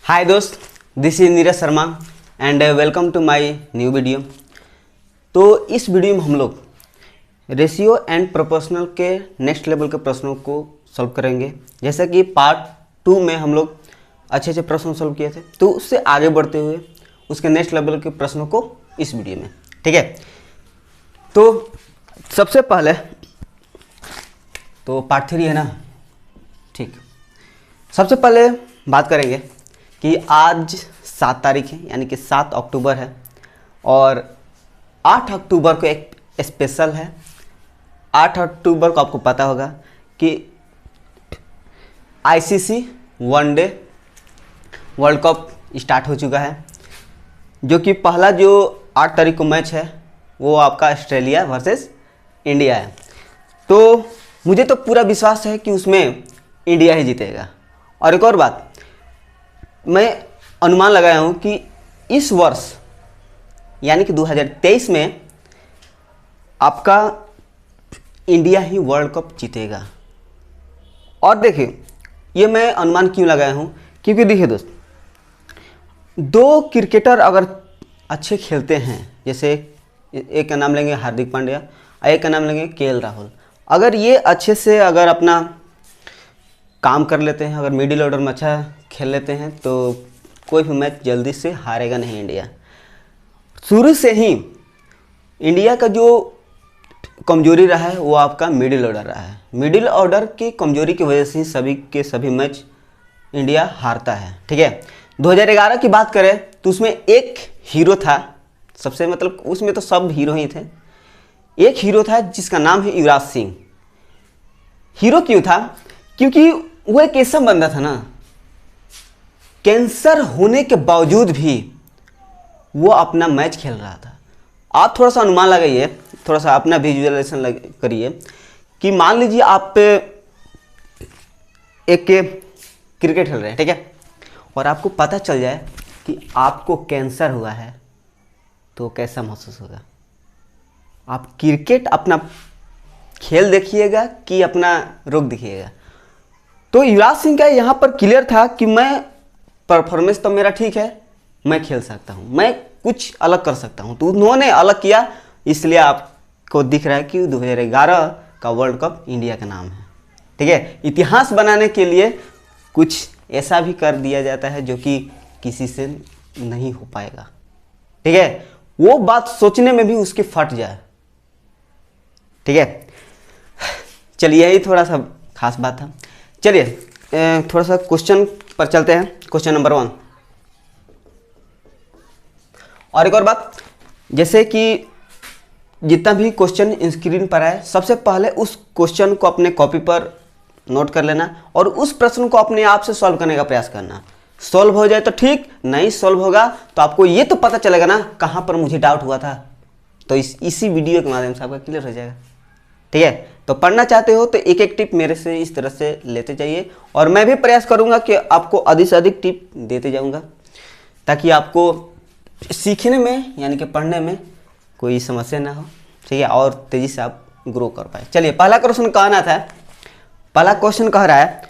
हाय दोस्त, this is Neeraj Sharma and welcome to my new video. तो इस वीडियो में हम लोग रेशियो एंड प्रोपोर्शनल के नेक्स्ट लेवल के प्रश्नों को सॉल्व करेंगे। जैसा कि पार्ट 2 में हम लोग अच्छे अच्छे प्रश्न सॉल्व किए थे, तो उससे आगे बढ़ते हुए उसके नेक्स्ट लेवल के प्रश्नों को इस वीडियो में, ठीक है। तो सबसे पहले तो पार्ट 3 है ना, ठीक। सबसे पहले बात करेंगे कि आज 7 तारीख है, यानी कि 7 अक्टूबर है और 8 अक्टूबर को एक स्पेशल है। 8 अक्टूबर को आपको पता होगा कि ICC one day world cup start हो चुका है, जो कि पहला जो 8 तारीख को मैच है वो आपका ऑस्ट्रेलिया वर्सेस इंडिया है। तो मुझे तो पूरा विश्वास है कि उसमें इंडिया ही जीतेगा। और एक और बात, मैं अनुमान लगाया हूँ कि इस वर्ष यानी कि 2023 में आपका इंडिया ही वर्ल्ड कप जीतेगा। और देखिए, ये मैं अनुमान क्यों लगाया हूँ, क्योंकि देखिए दोस्त, दो क्रिकेटर अगर अच्छे खेलते हैं, जैसे एक का नाम लेंगे हार्दिक पांड्या और एक का नाम लेंगे केएल राहुल, अगर ये अच्छे से अगर अपना काम कर लेते हैं, अगर मिडिल ऑर्डर में अच्छा खेल लेते हैं, तो कोई भी मैच जल्दी से हारेगा नहीं इंडिया। शुरू से ही इंडिया का जो कमजोरी रहा है वो आपका मिडिल ऑर्डर रहा है। मिडिल ऑर्डर की कमजोरी की वजह से ही सभी के सभी मैच इंडिया हारता है, ठीक है। 2011 की बात करें तो उसमें एक हीरो था, सबसे मतलब उसमें तो सब हीरो ही थे। एक हीरो था जिसका नाम है युवराज सिंह। हीरो क्यों था? क्योंकि वो एक ऐसा बंदा था ना, कैंसर होने के बावजूद भी वो अपना मैच खेल रहा था। आप थोड़ा सा अनुमान लगाइए, थोड़ा सा अपना विजुअलाइजेशन करिए कि मान लीजिए आप एक क्रिकेट खेल रहे हैं, ठीक है, और आपको पता चल जाए कि आपको कैंसर हुआ है, तो कैसा महसूस होगा? आप क्रिकेट अपना खेल देखिएगा कि अपना रोग देखिएगा? तो युवराज सिंह का यहाँ पर क्लियर था कि मैं परफॉर्मेंस तो मेरा ठीक है, मैं खेल सकता हूँ, मैं कुछ अलग कर सकता हूँ। तो उन्होंने अलग किया, इसलिए आपको दिख रहा है कि 2011 का वर्ल्ड कप इंडिया का नाम है, ठीक है। इतिहास बनाने के लिए कुछ ऐसा भी कर दिया जाता है जो कि किसी से नहीं हो पाएगा, ठीक है। वो बात सोचने में भी उसकी फट जाए, ठीक है। चलिए, यही थोड़ा सा खास बात था। चलिए थोड़ा सा क्वेश्चन पर चलते हैं। Question number 1। और एक और बात, जैसे कि जितना भी क्वेश्चन स्क्रीन पर आए, सबसे पहले उस क्वेश्चन को अपने कॉपी पर नोट कर लेना और उस प्रश्न को अपने आप से सॉल्व करने का प्रयास करना। सॉल्व हो जाए तो ठीक, नहीं सॉल्व होगा तो आपको ये तो पता चलेगा ना कहाँ पर मुझे डाउट हुआ था। तो इसी वीडियो के माध्यम से आपका क्लियर हो जाएगा, ठीक है। तो पढ़ना चाहते हो तो एक एक टिप मेरे से इस तरह से लेते जाइए, और मैं भी प्रयास करूंगा कि आपको अधिक से अधिक टिप देते जाऊंगा, ताकि आपको सीखने में यानी कि पढ़ने में कोई समस्या ना हो, ठीक है, और तेज़ी से आप ग्रो कर पाए। चलिए, पहला क्वेश्चन कहना था, पहला क्वेश्चन कह रहा है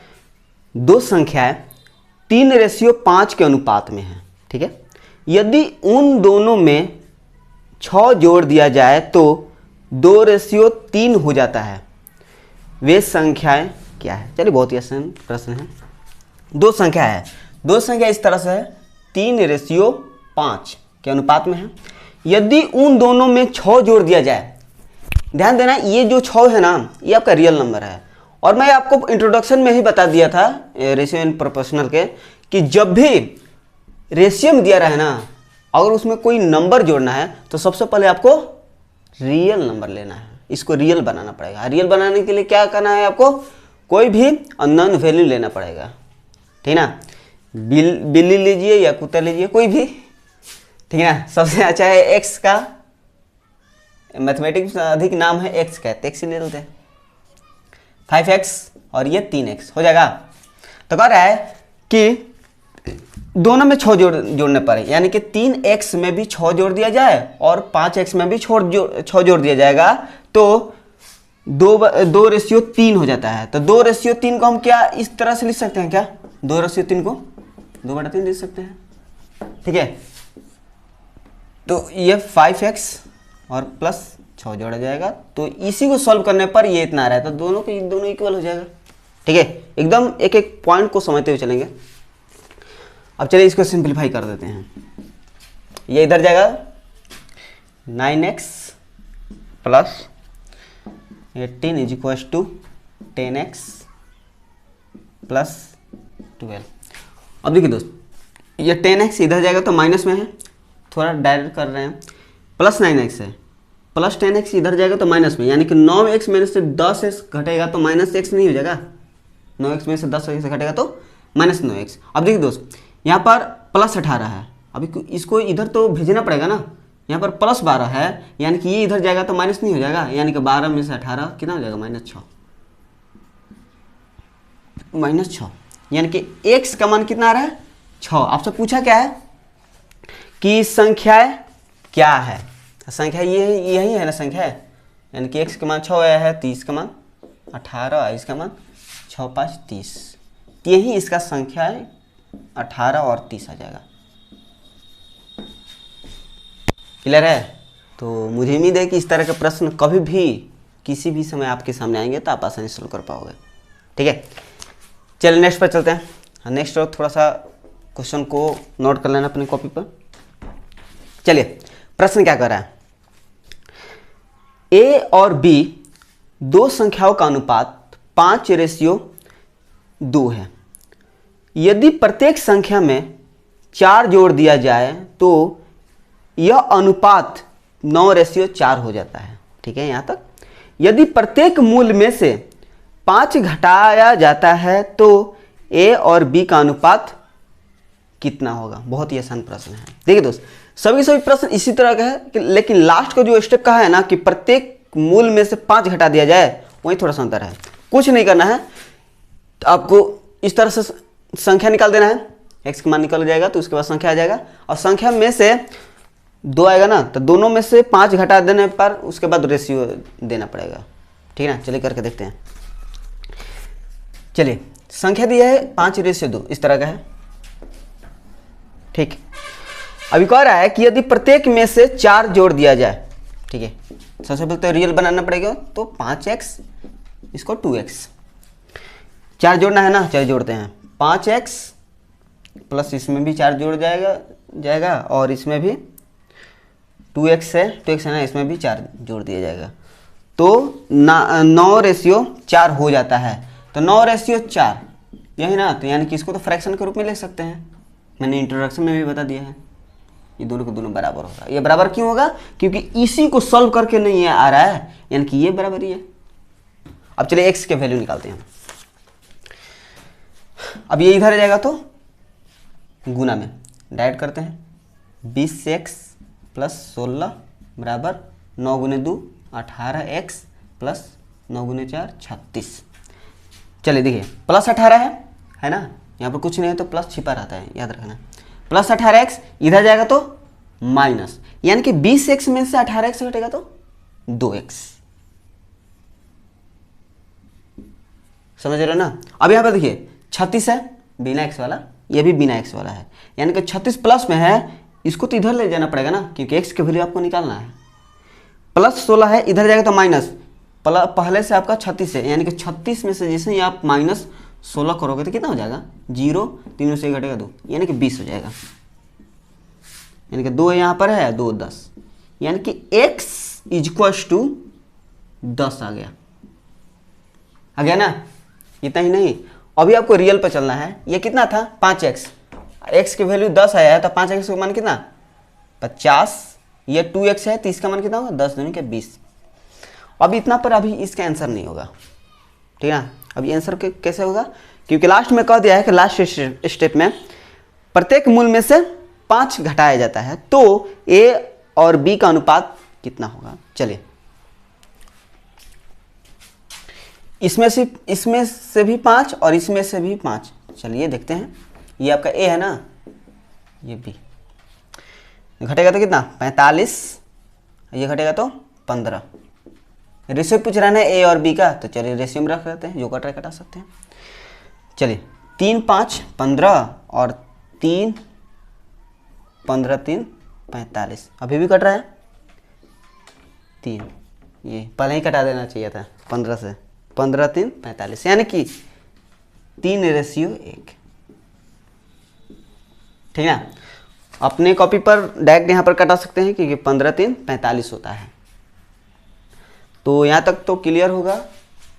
दो संख्याएं 3:5 के अनुपात में है, ठीक है। यदि उन दोनों में 6 जोड़ दिया जाए तो 2:3 हो जाता है, वे संख्याएं क्या है? चलिए, बहुत ही आसान प्रश्न है। दो संख्या है, दो संख्या इस तरह से है, 3:5 के अनुपात में है। यदि उन दोनों में 6 जोड़ दिया जाए, ध्यान देना, ये जो 6 है ना, ये आपका रियल नंबर है। और मैं आपको इंट्रोडक्शन में ही बता दिया था रेशियो एंड प्रोपोर्शनल के, कि जब भी रेशियो में दिया रहा है ना, अगर उसमें कोई नंबर जोड़ना है तो सबसे पहले आपको रियल नंबर लेना है, इसको रियल बनाना पड़ेगा। रियल बनाने के लिए क्या करना है आपको? कोई भी अननोन वैल्यू लेना पड़ेगा, ठीक ना। बिल्ली लीजिए या कुत्ता लीजिए, कोई भी, ठीक है ना। सबसे अच्छा है एक्स का, मैथमेटिक्स अधिक नाम है एक्स का, एक्स ही ले लेते हैं। 5x और ये 3x हो जाएगा। तो कह रहा है कि दोनों में 6 जोड़ने पर, यानी कि 3x में भी 6 जोड़ दिया जाए और 5x में भी 6 जोड़ दिया जाएगा, तो 2:3 हो जाता है। तो 2:3 को हम क्या इस तरह से लिख सकते हैं क्या? 2:3 को 2/3 लिख सकते हैं, ठीक है। तो ये 5x और प्लस 6 जोड़ा जाएगा, तो इसी को सॉल्व करने पर ये इतना आ रहा है, तो दोनों इक्वल हो जाएगा, ठीक है। एकदम एक एक पॉइंट को समझते हुए चलेंगे। अब चलिए इसको सिंपलीफाई कर देते हैं। ये इधर जाएगा 9x plus 18 is equal to 10x plus 12। अब देखिए दोस्त, ये 10x इधर जाएगा तो माइनस में है, थोड़ा डायरेक्ट कर रहे हैं, प्लस 9x है, प्लस 10x इधर जाएगा तो माइनस में, यानी कि 9x में से 10x घटेगा तो माइनस x नहीं हो जाएगा, 9x में से 10x घटेगा तो माइनस 9x। अब देखिए दोस्त, यहाँ पर प्लस 18 है, अभी इसको इधर तो भेजना पड़ेगा ना, यहाँ पर प्लस 12 है, यानी कि ये इधर जाएगा तो माइनस नहीं हो जाएगा, यानी कि 12 में से 18 कितना हो जाएगा, -6, यानी कि x का मान कितना आ रहा है, 6। आपसे पूछा क्या है कि संख्याएं क्या है, संख्या यही है ना संख्या है, यानी कि x का मान 6 आया है, 30 का मान 18, इसका मान 6 5 30, यही इसका संख्या है, 18 और 30 आ जाएगा। क्लियर है? तो मुझे उम्मीद है कि इस तरह के प्रश्न कभी भी किसी भी समय आपके सामने आएंगे तो आप आसानी से सोल्व कर पाओगे, ठीक है। चलिए नेक्स्ट पर चलते हैं। नेक्स्ट और थोड़ा सा क्वेश्चन को नोट कर लेना अपनी कॉपी पर। चलिए प्रश्न क्या कर रहा है, ए और बी दो संख्याओं का अनुपात 5:2 है। यदि प्रत्येक संख्या में 4 जोड़ दिया जाए तो यह अनुपात 9:4 हो जाता है, ठीक है यहाँ तक। यदि प्रत्येक मूल में से 5 घटाया जाता है तो ए और बी का अनुपात कितना होगा। बहुत ही आसान प्रश्न है। देखिए दोस्त, सभी प्रश्न इसी तरह का है लेकिन लास्ट का जो स्टेप कहा है ना कि प्रत्येक मूल में से 5 घटा दिया जाए, वही थोड़ा सा अंतर है। कुछ नहीं करना है, तो आपको इस तरह से संख्या निकाल देना है, x का मान निकल जाएगा तो उसके बाद संख्या आ जाएगा, और संख्या में से 2 आएगा ना, तो दोनों में से 5 घटा देने पर उसके बाद रेशियो देना पड़ेगा, ठीक है ना। चलिए करके देखते हैं। चलिए संख्या दी है 5:2, इस तरह का है, ठीक। अभी कह रहा है कि यदि प्रत्येक में से 4 जोड़ दिया जाए, ठीक है। सबसे पहले तो रियल बनाना पड़ेगा, तो 5x इसको 2x, 4 जोड़ना है ना, चलिए जोड़ते हैं। 5x प्लस इसमें भी 4 जोड़ जाएगा और इसमें भी 2x है ना, इसमें भी 4 जोड़ दिया जाएगा, तो 9:4 हो जाता है। तो 9:4 यही ना, तो यानी कि इसको तो फ्रैक्शन के रूप में लिख सकते हैं, मैंने इंट्रोडक्शन में भी बता दिया है। ये दोनों को दोनों बराबर होगा। ये बराबर क्यों होगा, क्योंकि इसी को सॉल्व करके नहीं आ रहा है, यानी कि ये बराबर ही है। अब चलिए x के वैल्यू निकालते हैं। अब ये इधर जाएगा तो गुना में डायरेक्ट करते हैं। 20x प्लस 16 बराबर 9 × 2 18x प्लस 9 × 4 36। चलिए देखिए, प्लस 18 है ना, यहाँ पर कुछ नहीं है तो प्लस छिपा रहता है, याद रखना। प्लस 18x इधर जाएगा तो माइनस, यानी कि 20x में से 18x घटेगा तो 2x। समझ रहे हो ना। अब यहाँ पर देखिए 36 है बिना x वाला, ये भी बिना x वाला है, यानी कि 36 प्लस में है, इसको तो इधर ले जाना पड़ेगा ना, क्योंकि x की वैल्यू आपको निकालना है। प्लस 16 है, इधर जाएगा तो माइनस, पहले से आपका 36 है, यानी कि 36 में से जैसे ही आप -16 करोगे तो कितना हो जाएगा, 0, 3 से घटेगा 2, यानी कि 20 हो जाएगा। यानी कि 2 यहाँ पर है, 2 10, यानी कि x = 10 आ गया ना। इतना ही नहीं, अभी आपको रियल पर चलना है। ये कितना था, 5x, x की वैल्यू 10 आया है, तो 5x का मान कितना 50, ये 2x है, तो इसका मान कितना होगा 10 दूनी के 20। अब इतना पर अभी इसका आंसर नहीं होगा, ठीक है। अभी आंसर कैसे होगा, क्योंकि लास्ट में कह दिया है कि लास्ट स्टेप में प्रत्येक मूल में से 5 घटाया जाता है, तो a और b का अनुपात कितना होगा। चलिए इसमें से भी 5 और इसमें से भी 5, चलिए देखते हैं। ये आपका a है ना, ये b घटेगा तो कितना 45, ये घटेगा तो 15। रेशियो पूछ रहा है ए और बी का, तो चलिए रेशियो में रख लेते हैं, जो कटा सकते हैं। चलिए 3 5 15 और 3, 15, 3, 45। अभी भी कट रहा है 3, ये पहले ही कटा देना चाहिए था 15 से। 15, 3, 45 यानी कि 3:1। ठीक है, अपने कॉपी पर डायरेक्ट यहाँ पर कटा सकते हैं क्योंकि 15, 3, 45 होता है। तो यहाँ तक तो क्लियर होगा,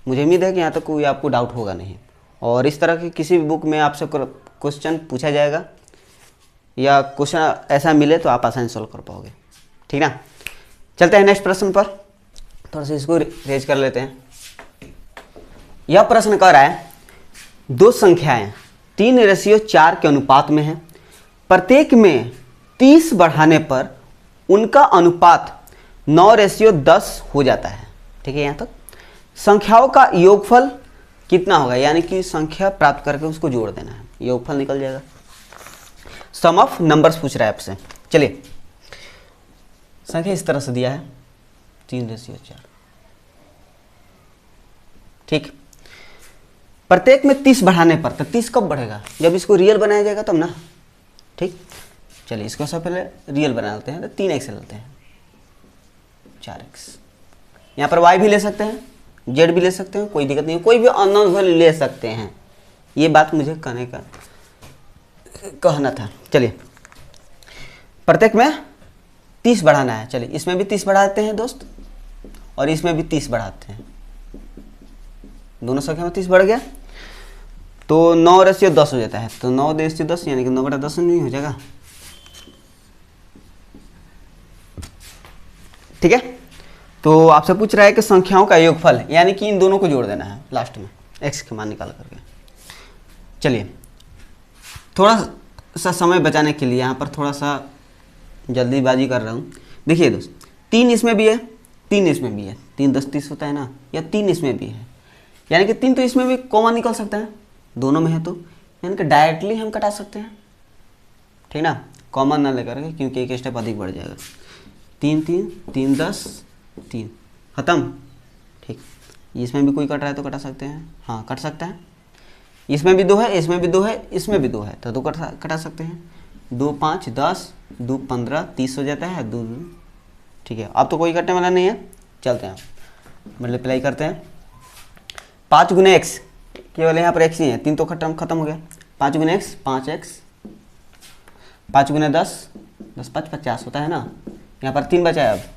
मुझे उम्मीद है कि यहाँ तक कोई आपको डाउट होगा नहीं। और इस तरह की किसी भी बुक में आपसे क्वेश्चन पूछा जाएगा या क्वेश्चन ऐसा मिले तो आप आसानी सॉल्व कर पाओगे। ठीक ना, चलते हैं नेक्स्ट प्रश्न पर। थोड़ा सा इसको रेज कर लेते हैं। यह प्रश्न कह रहा है दो संख्याएं 3:4 के अनुपात में हैं, प्रत्येक में 30 बढ़ाने पर उनका अनुपात 9:10 हो जाता है। ठीक है, यहाँ तक संख्याओं का योगफल कितना होगा, यानी कि संख्या प्राप्त करके उसको जोड़ देना है, योगफल निकल जाएगा। सम ऑफ नंबर्स पूछ रहा है आपसे। चलिए, संख्या इस तरह से दिया है 3:4। ठीक, प्रत्येक में 30 बढ़ाने पर, तो 30 कब बढ़ेगा, जब इसको रियल बनाया जाएगा तब ना। ठीक, चलिए इसको सबसे पहले रियल बना लेते हैं। तो 3x लेते हैं, 4x। यहाँ पर y भी ले सकते हैं, z भी ले सकते हैं, कोई दिक्कत नहीं है, कोई भी अननोन वैल्यू ले सकते हैं। ये बात मुझे कहना था। चलिए, प्रत्येक में 30 बढ़ाना है। चलिए इसमें भी 30 बढ़ाते हैं दोस्त, और इसमें भी 30 बढ़ाते हैं। दोनों संख्या में 30 बढ़ गया तो 9:10 हो जाता है। तो 9:10 यानी कि 9/10 नहीं हो जाएगा। ठीक है, तो आपसे पूछ रहा है कि संख्याओं का योगफल, यानी कि इन दोनों को जोड़ देना है लास्ट में x के मान निकाल करके। चलिए, थोड़ा सा समय बचाने के लिए यहाँ पर थोड़ा सा जल्दीबाजी कर रहा हूँ। देखिए दोस्त, 3 इसमें भी है, 3 इसमें भी है, 3 10 30 होता है ना, या 3 इसमें भी है, यानी कि 3 तो इसमें भी कॉमन निकल सकता है, दोनों में है तो, यानी कि डायरेक्टली हम कटा सकते हैं। ठीक ना, कॉमन ना लेकर के, क्योंकि एक स्टेप अधिक बढ़ जाएगा। 3 3 3 10 3 खत्म। ठीक, इसमें भी कोई कट रहा है तो कटा सकते हैं, हाँ कट सकता है। इसमें भी 2 है, इसमें भी 2 है, इसमें भी 2 है, तो 2 कटा सकते हैं। 2 5 10, 2 15 30 हो जाता है, 2 2। ठीक है, अब तो कोई कटने वाला नहीं है। चलते हैं, मल्टीप्लाई करते हैं। 5 गुने x, केवल यहाँ पर x ही है, 3 तो खत्म हो गया। 5 गुने x 5x, 5 गुने 10 10 5 50 होता है ना। यहाँ पर 3 बचा है।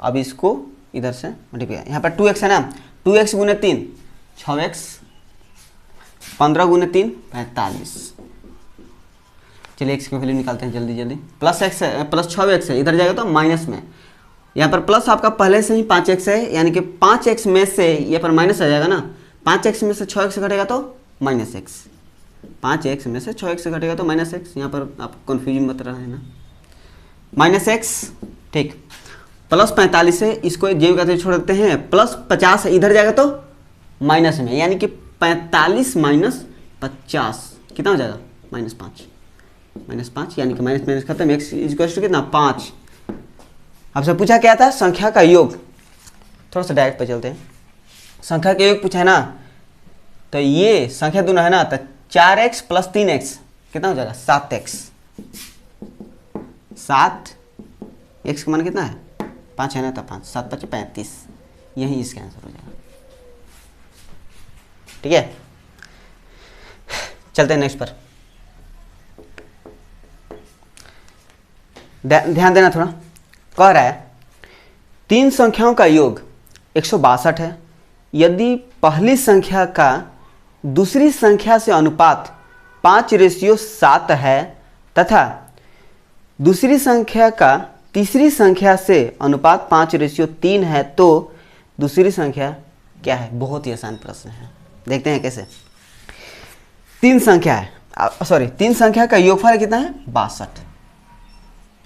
अब इसको इधर से मल्टीप्लाई, यहाँ पर 2x है ना, 2x गुने 3 6x, 15 गुने 3 45। चलिए x की वैल्यू निकालते हैं जल्दी जल्दी। प्लस x है, प्लस 6x है, इधर जाएगा तो माइनस में। यहाँ पर प्लस आपका पहले से ही 5x है, यानी कि 5x में से ये पर माइनस आ जाएगा ना। 5x में से 6x घटेगा तो माइनस x, 5x में से 6x घटेगा तो माइनस x। यहाँ पर आप कन्फ्यूजन मत रहा है ना, माइनस x। ठीक, प्लस 45 है, इसको जेब का छोड़ देते हैं। प्लस 50 है, इधर जाएगा तो माइनस में, यानी कि 45 माइनस 50 कितना हो जाएगा, -5 यानी कि माइनस खत्म। x इक्वल टू कितना 5। आपसे पूछा क्या था, संख्या का योग। थोड़ा सा डायरेक्ट पे चलते हैं। संख्या का योग पूछा है ना, तो ये संख्या दोनों है ना, तो 4x प्लस 3x कितना हो जाएगा 7x। 7x का मान कितना है 5 है ना, तो 5 7 5 35, यही इसका आंसर हो जाएगा। ठीक है, चलते हैं नेक्स्ट पर। ध्यान देना थोड़ा। कह रहा है 3 संख्याओं का योग 162 है, यदि पहली संख्या का दूसरी संख्या से अनुपात 5:7 है तथा दूसरी संख्या का तीसरी संख्या से अनुपात 5:3 है, तो दूसरी संख्या क्या है। बहुत ही आसान प्रश्न है, देखते हैं कैसे। 3 संख्या है, सॉरी 3 संख्या का योगफल कितना है 62,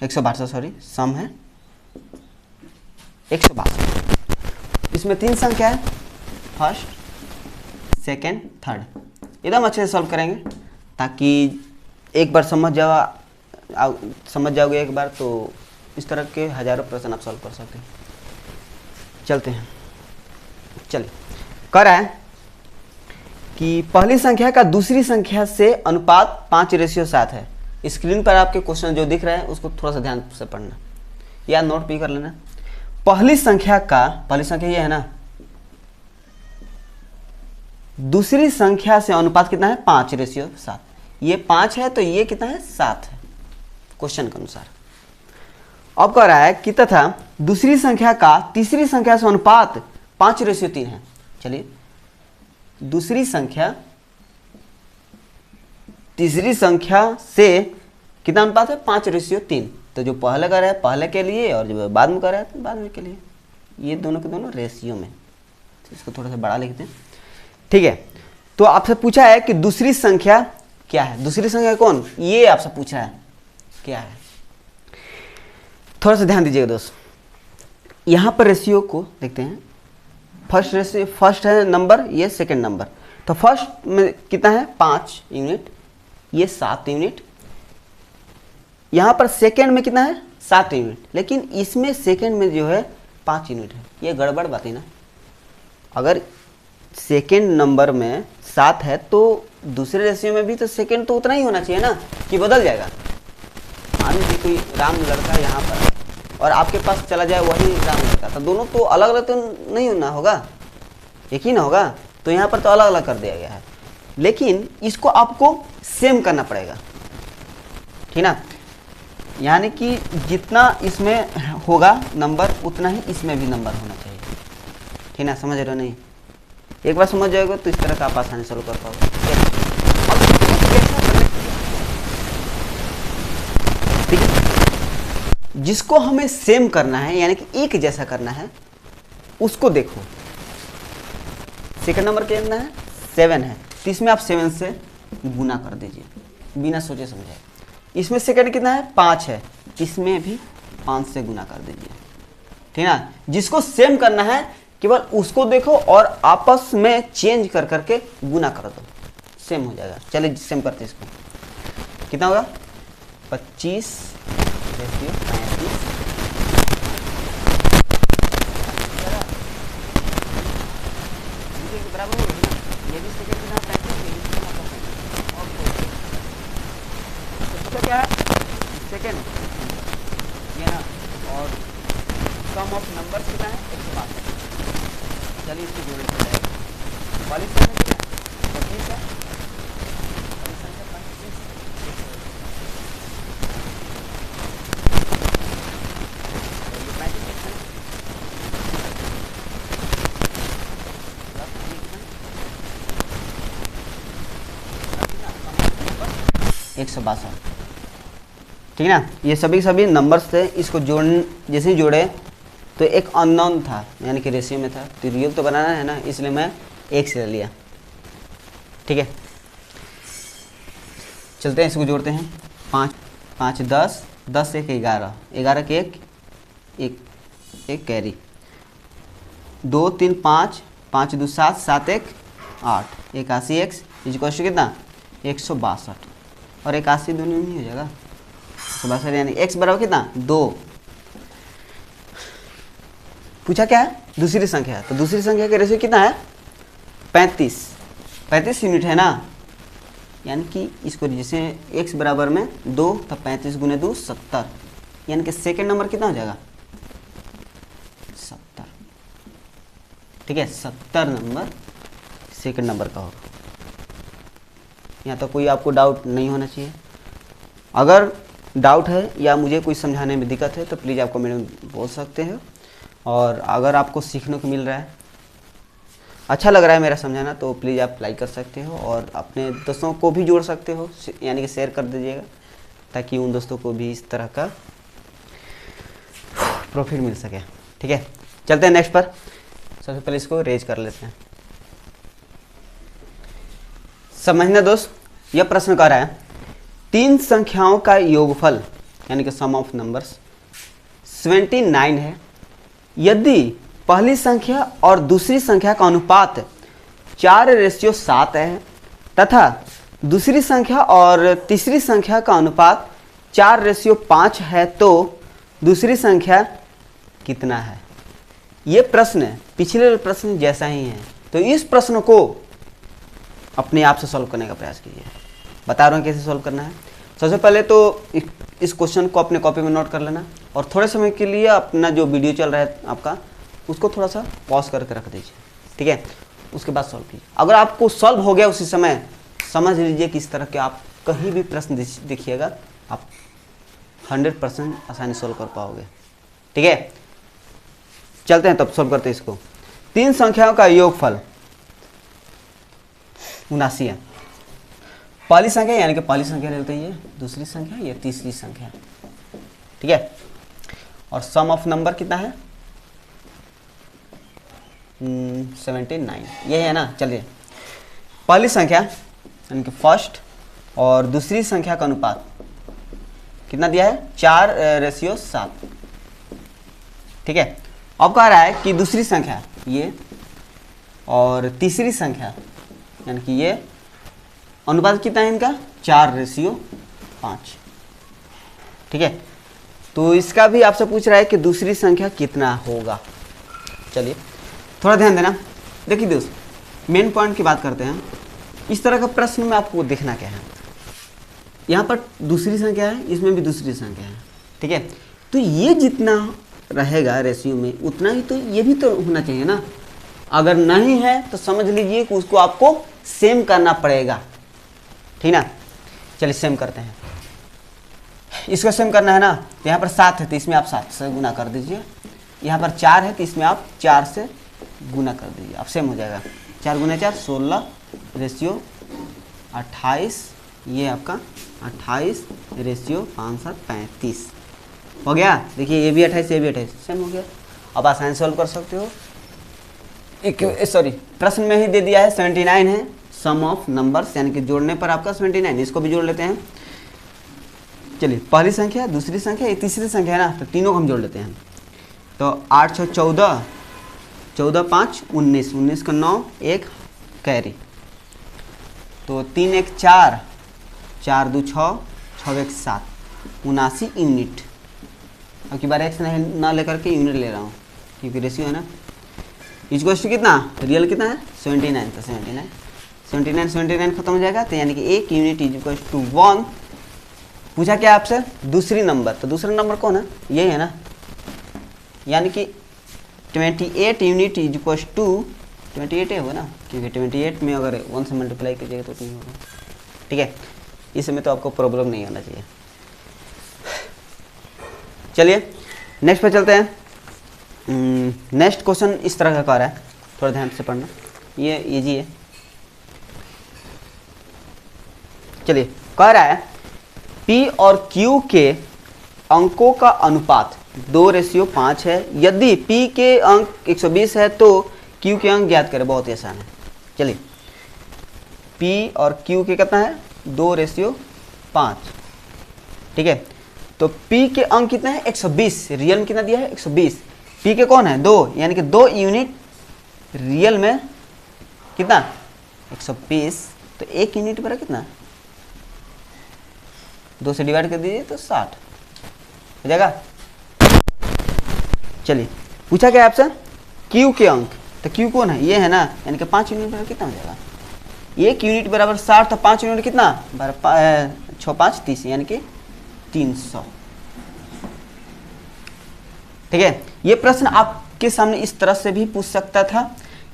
162 सॉरी, सम है 162। इसमें 3 संख्या है, फर्स्ट सेकेंड थर्ड। एकदम अच्छे से सॉल्व करेंगे, ताकि एक बार समझ जाओगे एक बार, तो इस तरह के हजारों प्रश्न आप सॉल्व कर सकते हैं। चलते हैं, चलिए। कह रहा है कि पहली संख्या का दूसरी संख्या से अनुपात 5:7 है, स्क्रीन पर आपके क्वेश्चन जो दिख रहे हैं उसको थोड़ा सा ध्यान से पढ़ना या नोट भी कर लेना। पहली संख्या ये है ना, दूसरी संख्या से अनुपात कितना है 5:7। ये 5 है तो ये कितना है 7 है क्वेश्चन के अनुसार। अब कह रहा है कि तथा दूसरी संख्या का तीसरी संख्या से अनुपात 5:3 है। चलिए दूसरी संख्या तीसरी संख्या से कितना अनुपात है 5:3। तो जो पहले का रहा है पहले के लिए और जो बाद में का रहा है तो बाद में के लिए, ये दोनों के दोनों रेशियो में। तो इसको थोड़ा सा बड़ा लिखते हैं, ठीक है। तो आपसे पूछा है कि दूसरी संख्या क्या है, दूसरी संख्या कौन, ये आपसे पूछा है क्या है। थोड़ा सा ध्यान दीजिएगा दोस्त, यहाँ पर रेशियो को देखते हैं। फर्स्ट रेशियो, फर्स्ट है नंबर, ये सेकंड नंबर। तो फर्स्ट में कितना है 5 यूनिट, ये 7 यूनिट। यहाँ पर सेकंड में कितना है 7 यूनिट, लेकिन इसमें सेकंड में जो है 5 यूनिट है। ये गड़बड़ बात है ना। अगर सेकंड नंबर में 7 है तो दूसरे रेशियो में भी तो सेकंड तो उतना ही होना चाहिए ना, कि बदल जाएगा। मान लीजिए कोई राम लड़का यहाँ पर और आपके पास चला जाए वही राम लड़का, तो दोनों तो अलग अलग तो नहीं होना होगा, एक ही ना होगा। तो यहाँ पर तो अलग अलग कर दिया गया है, लेकिन इसको आपको सेम करना पड़ेगा, ठीक ना। यानी कि जितना इसमें होगा नंबर उतना ही इसमें भी नंबर होना चाहिए, ठीक ना। समझ रहे हो नहीं, एक बार समझ जाएगा तो इस तरह का आप आसानी सॉल्व कर पाओगे। ठीक है, जिसको हमें सेम करना है यानी कि एक जैसा करना है उसको देखो। सेकंड नंबर कितना है 7 है, तो इसमें आप 7 से गुना कर दीजिए बिना सोचे समझे। इसमें सेकंड कितना है 5 है, इसमें भी 5 से गुना कर दीजिए, ठीक ना। जिसको सेम करना है केवल उसको देखो और आपस में चेंज कर करके गुना कर दो, सेम हो जाएगा। चलिए सेम करते हैं इसको, कितना होगा 25 रेशियो 35। बराबर हो गया, ये भी सेकंड कितना 35, ये भी कितना 35। और क्या है सेकंड ये ना, और सम ऑफ नंबर कितना है 162। चलिए इसकी जोड़ हो जाएगा। वाली संख्या कितना है 25 है, वाली संख्या 25 162, ठीक है ना। ये सभी नंबर्स थे, इसको जोड़ जैसे ही जोड़े तो एक अननोन था यानी कि रेशियो में था, तो रियल तो बनाना है ना, इसलिए मैं 1 से लिया, ठीक है। चलते हैं इसको जोड़ते हैं। 5 5 10, 10 1 11, 11 के 1 कैरी, 2 3 5, 5 2 7, 7 1 8, 81x इक्वल टू कितना 162, और 81 दोनों नहीं हो जाएगा 162, यानी x बराबर कितना 2। पूछा क्या है दूसरी संख्या है, तो दूसरी संख्या का रेशियो कितना है 35 यूनिट है ना। यानी कि इसको जैसे x बराबर में 2, तो 35 गुने 2 70, यानी कि सेकेंड नंबर कितना हो जाएगा 70, ठीक है। 70 नंबर सेकेंड नंबर का होगा। यहाँ तो कोई आपको डाउट नहीं होना चाहिए। अगर डाउट है या मुझे कोई समझाने में दिक्कत है तो प्लीज़ आप कमेंट में बोल सकते हो। और अगर आपको सीखने को मिल रहा है, अच्छा लग रहा है मेरा समझाना, तो प्लीज़ आप लाइक कर सकते हो और अपने दोस्तों को भी जोड़ सकते हो, यानी कि शेयर कर दीजिएगा, ताकि उन दोस्तों को भी इस तरह का प्रॉफिट मिल सके, ठीक है। चलते हैं नेक्स्ट पर। सबसे पहले इसको रेज कर लेते हैं। समझना दोस्त, यह प्रश्न कह रहा है 3 संख्याओं का योगफल यानी कि सम ऑफ नंबर्स 79 है। यदि पहली संख्या और दूसरी संख्या का अनुपात 4:7 है तथा दूसरी संख्या और तीसरी संख्या का अनुपात 4:5 है, तो दूसरी संख्या कितना है। ये प्रश्न पिछले प्रश्न जैसा ही है, तो इस प्रश्न को अपने आप से सॉल्व करने का प्रयास कीजिए। बता रहा हूँ कैसे सॉल्व करना है। सबसे पहले तो इस क्वेश्चन को अपने कॉपी में नोट कर लेना और थोड़े समय के लिए अपना जो वीडियो चल रहा है आपका उसको थोड़ा सा पॉज करके रख दीजिए, ठीक है। उसके बाद सॉल्व कीजिए। अगर आपको सॉल्व हो गया उसी समय, समझ लीजिए कि इस तरह के आप कहीं भी प्रश्न देखिएगा आप 100% आसानी सॉल्व कर पाओगे, ठीक है। चलते हैं तब सॉल्व करते हैं इसको। 3 संख्याओं का योगफल 79 है। पहली संख्या यानी कि पहली संख्या लेते हैं, ये दूसरी संख्या, ये तीसरी संख्या, ठीक है। और सम ऑफ नंबर कितना है 79, ये है ना। चलिए पहली संख्या यानी कि फर्स्ट और दूसरी संख्या का अनुपात कितना दिया है 4:7, ठीक है। अब कह रहा है कि दूसरी संख्या ये और तीसरी संख्या यानी कि ये अनुपात कितना है इनका 4:5, ठीक है। तो इसका भी आपसे पूछ रहा है कि दूसरी संख्या कितना होगा। चलिए थोड़ा ध्यान देना। देखिए दोस्त, मेन पॉइंट की बात करते हैं। इस तरह का प्रश्न में आपको देखना क्या है, यहाँ पर दूसरी संख्या है, इसमें भी दूसरी संख्या है, ठीक है। तो ये जितना रहेगा रेशियो में उतना ही तो ये भी तो होना चाहिए ना। अगर नहीं है तो समझ लीजिए कि उसको आपको सेम करना पड़ेगा, ठीक ना। चलिए सेम करते हैं। इसको सेम करना है ना, तो यहाँ पर 7 है तो इसमें आप 7 से गुना कर दीजिए। यहाँ पर 4 है तो इसमें आप 4 से गुना कर दीजिए, अब सेम हो जाएगा। 4 गुना 4 16 रेशियो 28, ये आपका 28:5-7-35 हो गया। देखिए ये भी 28 ये भी 28 सेम हो गया। अब आसानी सॉल्व कर सकते हो। प्रश्न में ही दे दिया है 79 है सम ऑफ नंबर्स, यानी कि जोड़ने पर आपका 79, इसको भी जोड़ लेते हैं। चलिए पहली संख्या दूसरी संख्या ये तीसरी संख्या है ना, तो तीनों को हम जोड़ लेते हैं। तो 8 6 14, 14 5 19, 19 का 9, 1 कैरी, तो 3 1 4, 4 2 6, 6 1 7, 79 यूनिट। अब की बार एक्स ना लेकर के यूनिट ले रहा हूँ क्योंकि रेशियो है ना। इक्वल्स टू कितना रियल कितना है 79, तो 79 खत्म हो जाएगा, तो यानी कि 1 यूनिट इज इक्वल टू 1। पूछा क्या आपसे दूसरी नंबर, तो दूसरा नंबर कौन है यही है ना, यानी कि 28 यूनिट इज इक्वल टू 28 होगा ना, क्योंकि 28 में अगर 1 से मल्टीप्लाई कीजिएगा तो नहीं होगा, ठीक है। इसमें तो आपको प्रॉब्लम नहीं आना चाहिए। चलिए नेक्स्ट पे चलते हैं। नेक्स्ट क्वेश्चन इस तरह का कह रहा है, थोड़ा ध्यान से पढ़ना, ये इजी है। चलिए कह रहा है P और Q के अंकों का अनुपात 2:5 है। यदि P के अंक 120 है तो Q के अंक ज्ञात करें। बहुत ही आसान है। चलिए P और Q के कितना है 2:5, ठीक है। तो P के अंक कितना है 120, रियल में कितना दिया है 120। P के कौन है 2, यानी कि 2 यूनिट, रियल में कितना 120, तो 1 यूनिट पर कितना 2 से डिवाइड कर दीजिए तो 60 हो जाएगा। चलिए पूछा क्या आपसे Q के अंक, तो Q कौन है ये है ना, यानी कि 5 यूनिट पर कितना हो जाएगा 1 यूनिट बराबर 60, तो 5 यूनिट कितना 6 5 30, यानी कि 300, ठीक है। ये प्रश्न आपके सामने इस तरह से भी पूछ सकता था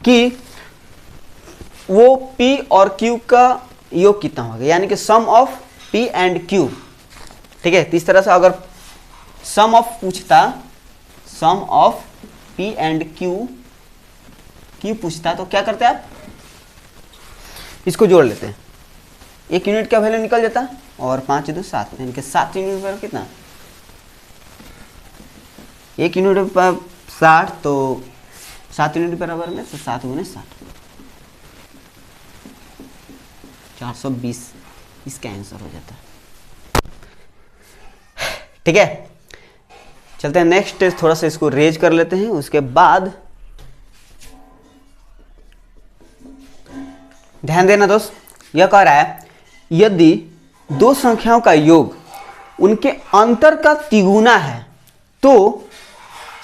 कि वो P और Q का योग कितना होगा, यानी कि सम ऑफ P एंड Q, ठीक है। तो इस तरह से अगर सम ऑफ पूछता, सम ऑफ P एंड Q पूछता तो क्या करते आप, इसको जोड़ लेते हैं, 1 यूनिट का वैल्यू निकल जाता और 5 2 7, यानी कि 7 यूनिट पर कितना 1 यूनिट पर 60, तो 7 यूनिट बराबर में तो 7 गुने 60 420, इसका आंसर हो जाता है, ठीक है। चलते हैं नेक्स्ट, थोड़ा सा इसको रेज कर लेते हैं। उसके बाद ध्यान देना दोस्त, यह कह रहा है यदि 2 संख्याओं का योग उनके अंतर का तिगुना है तो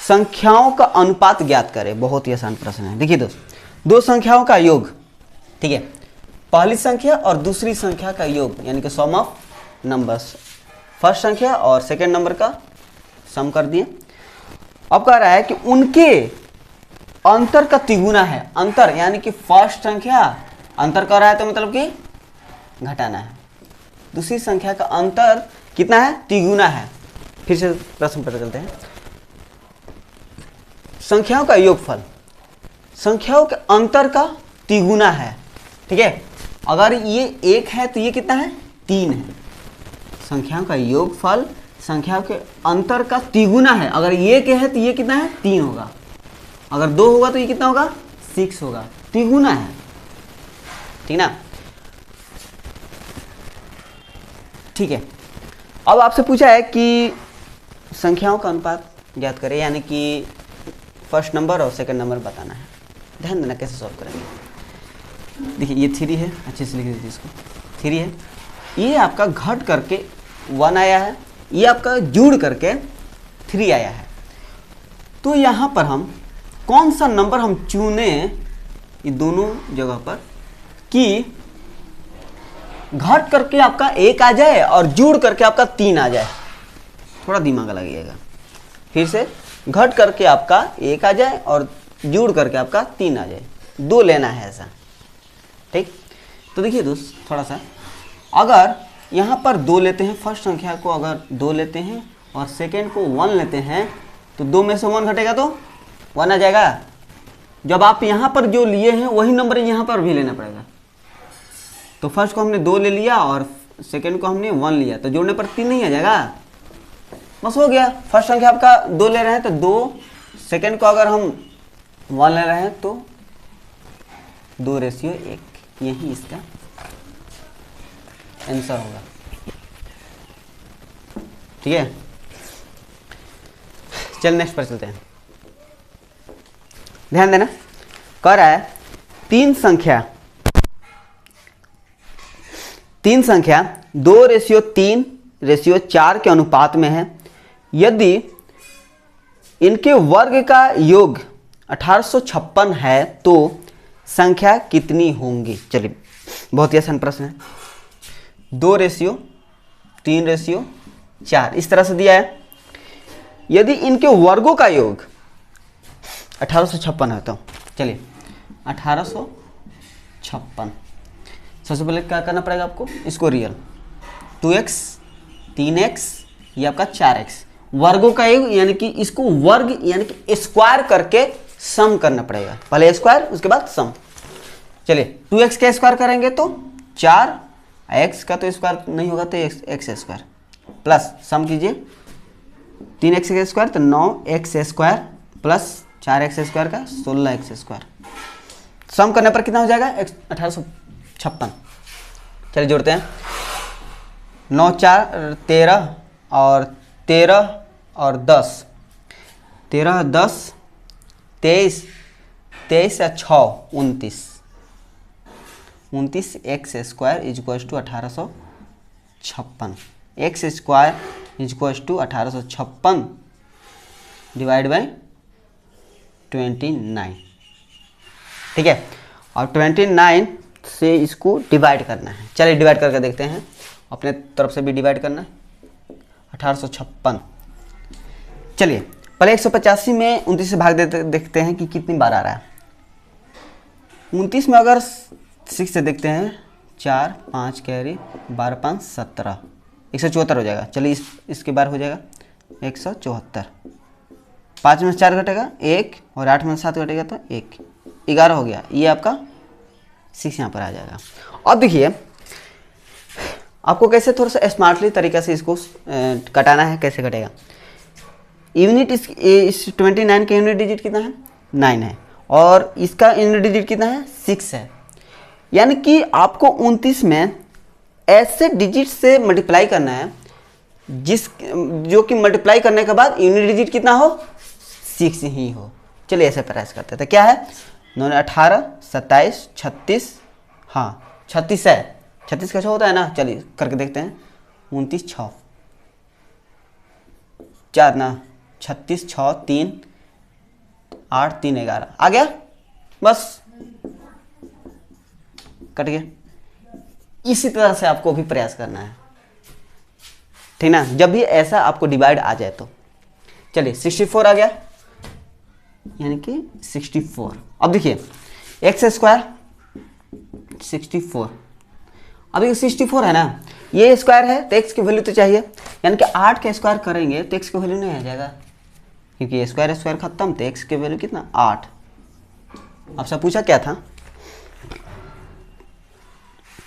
संख्याओं का अनुपात ज्ञात करें। बहुत ही आसान प्रश्न है। देखिए दोस्त, 2 संख्याओं का योग, ठीक है, पहली संख्या और दूसरी संख्या का योग, यानी कि सम ऑफ नंबर्स, फर्स्ट संख्या और सेकेंड नंबर का सम कर दिए। अब कह रहा है कि उनके अंतर का तिगुना है। अंतर यानी कि फर्स्ट संख्या अंतर कर रहा है तो मतलब कि घटाना है, दूसरी संख्या का अंतर कितना है, तिगुना है। फिर से प्रश्न पता चलते हैं। संख्याओं का योगफल संख्याओं के अंतर का तिगुना है, ठीक है। अगर ये 1 है तो ये कितना है, 3 है। संख्याओं का योगफल संख्याओं के अंतर का तिगुना है। अगर ये के है तो ये कितना है, 3 होगा। अगर 2 होगा तो ये कितना होगा, 6 होगा। तिगुना है, ठीक ना। ठीक है, अब आपसे पूछा है कि संख्याओं का अनुपात ज्ञात करें, यानी कि फर्स्ट नंबर और सेकंड नंबर बताना है। ध्यान देना कैसे सॉल्व करेंगे। देखिए ये 3 है, अच्छे से लिख दीजिए इसको। 3 है, ये आपका घट करके 1 आया है, ये आपका जुड़ करके 3 आया है। तो यहाँ पर हम कौन सा नंबर हम चुने ये दोनों जगह पर कि घट करके आपका 1 आ जाए और जुड़ करके आपका 3 आ जाए। थोड़ा दिमाग लगाइएगा। फिर से घट करके आपका 1 आ जाए और जुड़ करके आपका 3 आ जाए। 2 लेना है ऐसा, ठीक। तो देखिए दोस्त, थोड़ा सा अगर यहाँ पर 2 लेते हैं, फर्स्ट संख्या को अगर 2 लेते हैं और सेकेंड को 1 लेते हैं तो 2 में से 1 घटेगा तो 1 आ जाएगा। जब आप यहाँ पर जो लिए हैं वही नंबर यहाँ पर भी लेना पड़ेगा। तो फर्स्ट को हमने 2 ले लिया और सेकेंड को हमने 1 लिया, तो जोड़ने पर 3 नहीं आ जाएगा, बस हो गया। फर्स्ट संख्या आपका 2 ले रहे हैं तो 2, सेकेंड को अगर हम 1 ले रहे हैं तो 2:1, यही इसका आंसर होगा, ठीक है। चल नेक्स्ट पर चलते हैं। ध्यान देना, कह रहा है 3 संख्या 2:3:4 के अनुपात में है। यदि इनके वर्ग का योग 1856 है तो संख्या कितनी होंगी। चलिए, बहुत ही आसान प्रश्न है। 2:3:4 इस तरह से दिया है। यदि इनके वर्गों का योग 1856 है तो चलिए 1856, सबसे पहले क्या करना पड़ेगा आपको, इसको रियल 2x 3x ये आपका 4x वर्गों का योग, यानी कि इसको वर्ग यानी कि स्क्वायर करके सम करना पड़ेगा। पहले स्क्वायर उसके बाद सम। चलिए 2x का स्क्वायर करेंगे तो 4, x का तो स्क्वायर नहीं होगा तो x स्क्वायर, प्लस सम कीजिए 3x का स्क्वायर तो 9x square plus 4x square का 16x स्क्वायर। सम करने पर कितना हो जाएगा, 1856। चलिए जोड़ते हैं। 9 4 13 और 13 और 10, 13 10 23, 23 या 6 29, 29x square is equal to 1856। X square is equal to 1856 divide by 29, ठीक है। और 29 से इसको डिवाइड करना है। चलिए डिवाइड करके देखते हैं, अपने तरफ से भी डिवाइड करना है। 1856, चलिए पहले 185 में 29 से भाग देते देखते हैं कि कितनी बार आ रहा है। 29 में अगर 6 से देखते हैं, 4 5 कैरी 12 5 17, 174 हो जाएगा। चलिए इसके बार हो जाएगा 174। 5 में 4 घटेगा 1 और 8 में 7 घटेगा तो 1, 11 हो गया। ये आपका 6 यहाँ पर आ जाएगा। अब देखिए आपको कैसे थोड़ा सा स्मार्टली तरीके से इसको कटाना है, कैसे कटेगा। यूनिट इस 29 का यूनिट डिजिट कितना है, 9 है, और इसका यूनिट डिजिट कितना है, 6 है। यानी कि आपको 29 में ऐसे डिजिट से मल्टीप्लाई करना है जो कि मल्टीप्लाई करने के बाद यूनिट डिजिट कितना हो, 6 ही हो। चलिए ऐसे प्रयास करते थे। क्या है, 9 18 27 36, हाँ 36 है, 36 का 6 होता है ना। चलिए करके देखते हैं। 29 6 4 ना 36 6 3 8 3 11 आ गया, बस कट गया। इसी तरह से आपको भी प्रयास करना है। ठीक ना, जब भी ऐसा आपको डिवाइड आ जाए तो। चलिए 64 आ गया, यानी कि 64। अब देखिए एक्स स्क्वायर 64, अब ये 64 है ना, ये स्क्वायर है तो एक्स की वैल्यू तो चाहिए, यानी कि 8 का स्क्वायर करेंगे तो एक्स की वैल्यू नहीं आ जाएगा, क्योंकि ये स्क्वायर स्क्वायर खत्म, तो एक्स की वैल्यू कितना 8। आपसे पूछा क्या था,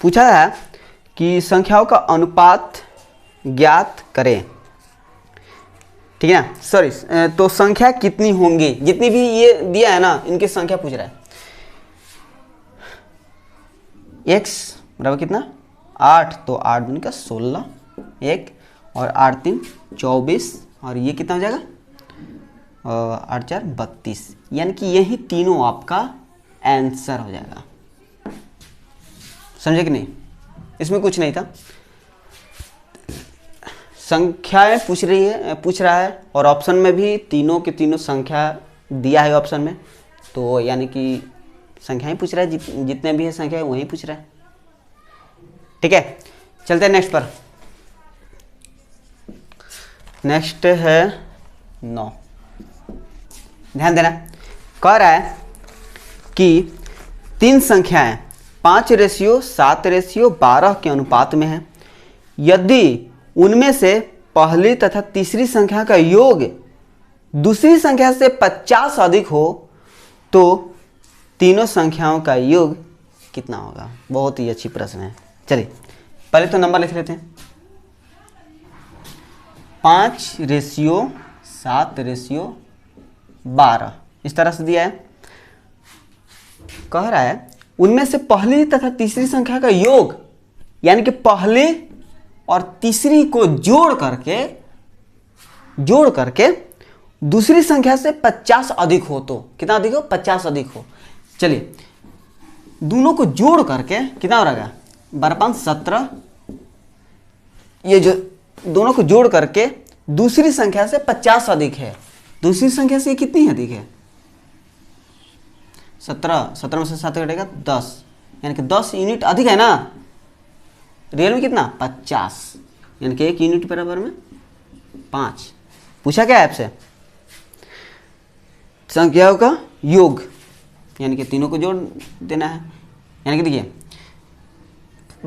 पूछा है कि संख्याओं का अनुपात ज्ञात करें, ठीक है ना, सॉरी, तो संख्या कितनी होंगी, जितनी भी ये दिया है ना इनकी संख्या पूछ रहा है। x बराबर कितना 8, तो 8 दूनी का 16, 1 और 8 3 24, और ये कितना हो जाएगा 8 4 32, यानी कि यही तीनों आपका आंसर हो जाएगा। समझे कि नहीं, इसमें कुछ नहीं था, संख्याएं पूछ रहा है, और ऑप्शन में भी तीनों के तीनों संख्या दिया है ऑप्शन में, तो यानी कि संख्याएं पूछ रहा है, जितने भी है संख्या वही पूछ रहा है। ठीक है, चलते हैं नेक्स्ट पर। नेक्स्ट है 9, ध्यान देना, कह रहा है कि 3 संख्याएं 5:7:12 के अनुपात में है, यदि उनमें से पहली तथा तीसरी संख्या का योग दूसरी संख्या से 50 अधिक हो तो तीनों संख्याओं का योग कितना होगा। बहुत ही अच्छी प्रश्न है। चलिए पहले तो नंबर लिख लेते हैं, 5:7:12 इस तरह से दिया है। कह रहा है उनमें से पहली तथा तीसरी संख्या का योग, यानी कि पहली और तीसरी को जोड़ करके दूसरी संख्या से 50 अधिक हो तो कितना अधिक हो, 50 अधिक हो। चलिए दोनों को जोड़ करके कितना हो रहेगा 12 17, ये जो दोनों को जोड़ करके दूसरी संख्या से 50 अधिक है, दूसरी संख्या से कितनी अधिक है 17, 17 में से 7 घटेगा 10, यानी कि 10 यूनिट अधिक है ना। रियल में कितना 50, यानी कि 1 यूनिट बराबर में 5। पूछा क्या है आपसे, संख्याओं का योग, यानी कि तीनों को जोड़ देना है। यानी कि देखिए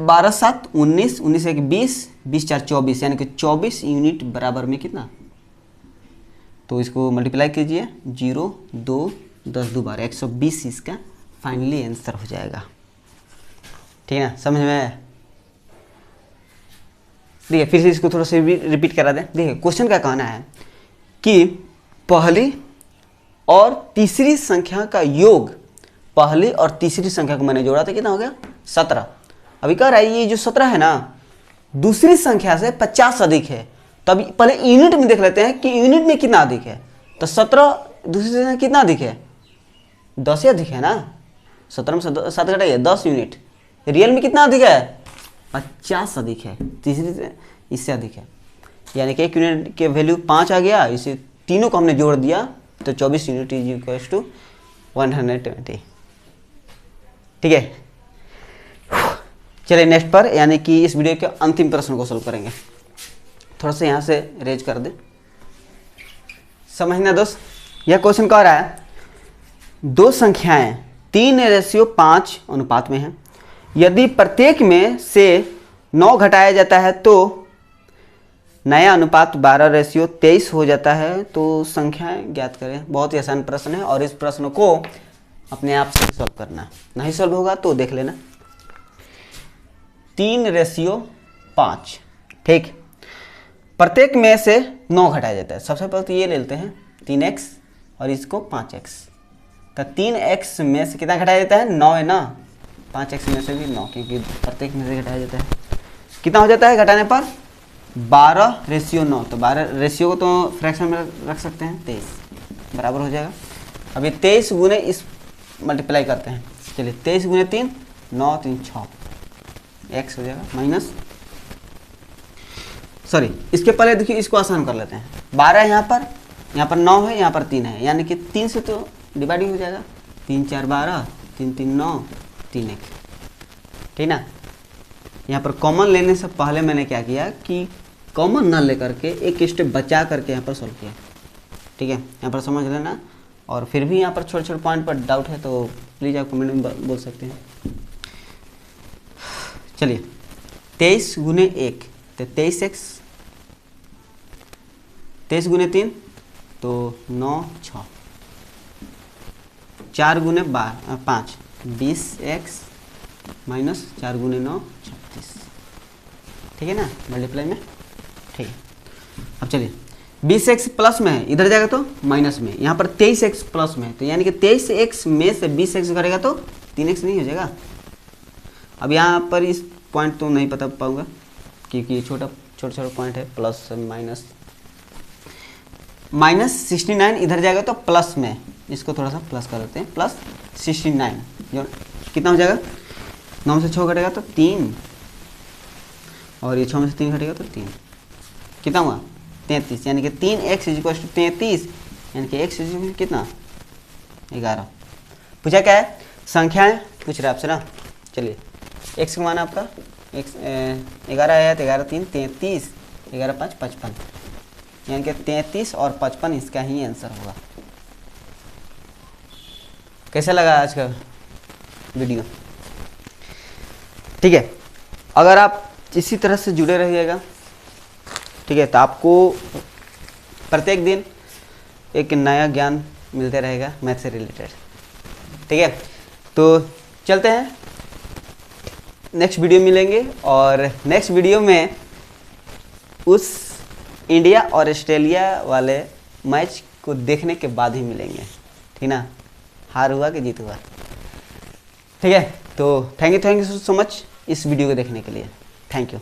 12 7 19, 19 1 20, 20 4 24, यानी कि 24 यूनिट बराबर में कितना, तो इसको मल्टीप्लाई कीजिए, 0 2 10 2 12, 120 इसका फाइनली आंसर हो जाएगा। ठीक है ना, समझ में। देखिए फिर से इसको थोड़ा सा रिपीट करा दें। देखिए क्वेश्चन का कहना है कि पहली और तीसरी संख्या का योग, पहली और तीसरी संख्या को मैंने जोड़ा था, कितना हो गया 17। अभी कह रहा है ये जो 17 है ना दूसरी संख्या से 50 अधिक है, तो अभी पहले यूनिट में देख लेते हैं कि यूनिट में कितना अधिक है। तो 17 दूसरी संख्या कितना अधिक है, 10 ही अधिक है ना, 17 में 7 घटाइए 10 यूनिट। रियल में कितना अधिक है 50 अधिक है, तीसरी से इससे अधिक है, यानी कि 1 यूनिट के वैल्यू 5 आ गया। इसे तीनों को हमने जोड़ दिया तो 24 यूनिट इज इक्वल्स टू 120। ठीक है, चलिए नेक्स्ट पर, यानी कि इस वीडियो के अंतिम प्रश्न को सोल्व करेंगे। थोड़ा सा यहाँ से रेज कर दे, समझना दोस्त। यह क्वेश्चन कह रहा है दो संख्याएं 3:5 अनुपात में हैं, यदि प्रत्येक में से 9 घटाया जाता है तो नया अनुपात 12:23 हो जाता है, तो संख्याएं ज्ञात करें। बहुत ही आसान प्रश्न है और इस प्रश्न को अपने आप से सॉल्व करना, नहीं सॉल्व होगा तो देख लेना। 3:5, ठीक, प्रत्येक में से 9 घटाया जाता है। सबसे पहले तो ये ले लेते हैं 3x और इसको 5x, तो 3x में से कितना घटाया जाता है 9 है ना, 5x में से भी 9, क्योंकि प्रत्येक में से घटाया जाता है। कितना हो जाता है घटाने पर 12:9, तो 12 रेशियो को तो फ्रैक्शन में रख सकते हैं, 23 बराबर हो जाएगा। अब ये 23 गुने इस मल्टीप्लाई करते हैं, चलिए 23 गुने 3 9 3 6 x हो जाएगा माइनस, सॉरी इसके पहले देखिए इसको आसान कर लेते हैं। 12 यहाँ पर 9 है, यहाँ पर 3 है, यानी कि 3 से तो डिवाइड हो जाएगा, 3 4 12, 3 3 9, 3 1, ठीक ना। यहाँ पर कॉमन लेने से पहले मैंने क्या किया कि कॉमन ना लेकर के एक स्टेप बचा करके यहाँ पर सॉल्व किया। ठीक है, यहाँ पर समझ लेना। और फिर भी यहाँ पर छोटे छोटे पॉइंट पर डाउट है तो प्लीज़ आप कमेंट में बोल सकते हैं। चलिए 23 गुने 1 तो 23x, 23 गुने 3 तो 9 6, 4 गुने 5 20x माइनस 4 गुने 9 36। ठीक है ना, मल्टीप्लाई में। ठीक है, अब चलिए 20x प्लस में है, इधर जाएगा तो माइनस में। यहाँ पर 23x प्लस में है तो यानी कि 23x में से 20x करेगा तो 3x नहीं हो जाएगा। अब यहाँ पर इस पॉइंट तो नहीं पता पाऊंगा क्योंकि ये छोटा छोटा पॉइंट है, प्लस माइनस। -69 इधर जाएगा तो प्लस में, इसको थोड़ा सा प्लस कर देते हैं, प्लस 69 जो कितना हो जाएगा, 9 से 6 घटेगा तो 3, और ये 6 में से 3 घटेगा तो 3, कितना हुआ 33, यानी कि 3x इक्वल टू 33, यानी कि x इक्वल कितना 11। पूछा क्या है, संख्याएं पूछ रहे आपसे ना। चलिए x का मान आपका x 11 आया तो 11 3 33, 11 5 55, यानी कि 33 और 55 इसका ही आंसर होगा। कैसा लगा आज का वीडियो? ठीक है, अगर आप इसी तरह से जुड़े रहिएगा, ठीक है, तो आपको प्रत्येक दिन एक नया ज्ञान मिलते रहेगा मैथ से रिलेटेड। ठीक है, तो चलते हैं, नेक्स्ट वीडियो मिलेंगे, और नेक्स्ट वीडियो में उस इंडिया और ऑस्ट्रेलिया वाले मैच को देखने के बाद ही मिलेंगे। ठीक ना, हार हुआ कि जीत हुआ। ठीक है, तो थैंक यू सो मच इस वीडियो को देखने के लिए। Thank you.